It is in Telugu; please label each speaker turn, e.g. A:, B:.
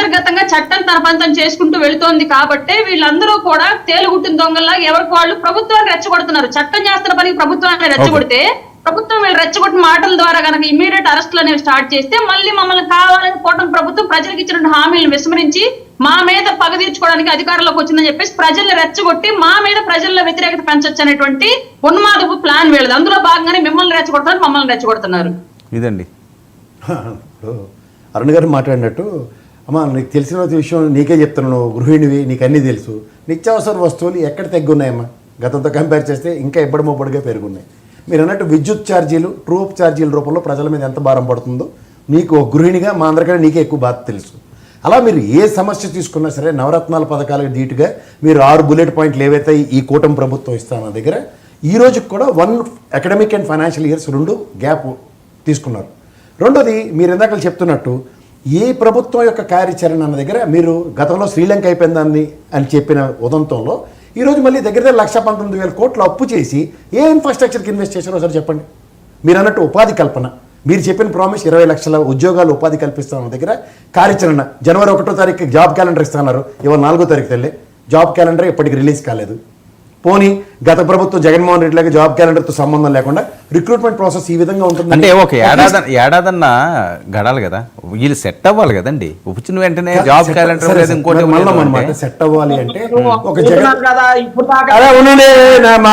A: అంతర్గతంగా చట్టం తన పని తను చేసుకుంటూ వెళుతోంది కాబట్టి వీళ్ళందరూ కూడా తేలుగుట్టిన దొంగల్లా ఎవరికి వాళ్ళు ప్రభుత్వాన్ని రెచ్చగొడుతున్నారు. చట్టం చేస్తున్న పనికి ప్రభుత్వాన్ని రెచ్చగొడితే ప్రభుత్వం వీళ్ళు రెచ్చగొట్టిన మాటల ద్వారా కనుక ఇమీడియట్ అరెస్టులు అనేవి స్టార్ట్ చేస్తే మళ్ళీ మమ్మల్ని కావాలని కూటమి ప్రభుత్వం ప్రజలకు ఇచ్చిన హామీలను విస్మరించి మా మీద పగ తీర్చుకోవడానికి అధికారంలోకి వచ్చిందని చెప్పేసి ప్రజల్ని రెచ్చగొట్టి మా మీద ప్రజల్లో వ్యతిరేకత పెంచొచ్చు అనేటువంటి ఉన్మాదపు ప్లాన్ వీళ్ళది. అందులో భాగంగానే మిమ్మల్ని రెచ్చగొడుతున్నారు, మమ్మల్ని రెచ్చగొడుతున్నారు.
B: ఇదండి
C: ఇప్పుడు అరుణ్ గారు మాట్లాడినట్టు, అమ్మా నీకు తెలిసిన విషయం నీకే చెప్తున్నాను, గృహిణివి, నీకు అన్నీ తెలుసు. నిత్యావసర వస్తువులు ఎక్కడ తగ్గున్నాయమ్మా? గతంతో కంపేర్ చేస్తే ఇంకా ఇబ్బడిమొబ్బడిగా పెరుగున్నాయి. మీరు అన్నట్టు విద్యుత్ ఛార్జీలు, ట్రూప్ ఛార్జీల రూపంలో ప్రజల మీద ఎంత భారం పడుతుందో నీకు ఒక గృహిణిగా మా అందరికన్నా నీకే ఎక్కువ బాధ తెలుసు. అలా మీరు ఏ సమస్య తీసుకున్నా సరే నవరత్నాల పథకాలకు ధీటుగా మీరు 6 బుల్లెట్ పాయింట్లు ఏవైతే ఈ కూటమి ప్రభుత్వం ఇస్తాన దగ్గర ఈ రోజుకి కూడా 1 academic and financial years 2 gap తీసుకున్నారు. రెండోది మీరు ఇందాక చెప్తున్నట్టు ఏ ప్రభుత్వం యొక్క కార్యాచరణ అన్న దగ్గర మీరు గతంలో శ్రీలంక అయిపోయిందని అని చెప్పిన ఉదంతంలో ఈరోజు మళ్ళీ దగ్గర 1,19,000 కోట్లు అప్పు చేసి ఏ ఇన్ఫ్రాస్ట్రక్చర్కి ఇన్వెస్ట్ చేశారో ఒకసారి చెప్పండి. మీరు అన్నట్టు ఉపాధి కల్పన, మీరు చెప్పిన ప్రామిస్ 20 లక్షల ఉద్యోగాలు ఉపాధి కల్పిస్తామన్న దగ్గర కార్యాచరణ జనవరి 1వ తారీఖు జాబ్ క్యాలెండర్ ఇస్తున్నారు. ఇవాళ 4వ తారీఖు తెల్లే జాబ్ క్యాలెండర్ ఇప్పటికి రిలీజ్ కాలేదు. పోనీ గత ప్రభుత్వం జగన్మోహన్ రెడ్డి లాగా జాబ్ క్యాలెండర్తో సంబంధం లేకుండా రిక్రూట్మెంట్ ప్రాసెస్ ఈ విధంగా ఉంటుంది
B: అంటే ఒక ఏడాదన్నా గడాలి కదా, వీళ్ళు సెట్ అవ్వాలి కదండి. వచ్చిన వెంటనే జాబ్ క్యాలెండర్ ఇంకోటి
C: సెట్ అవ్వాలి అంటే ఒక
D: ఇప్పుడు
C: జగన్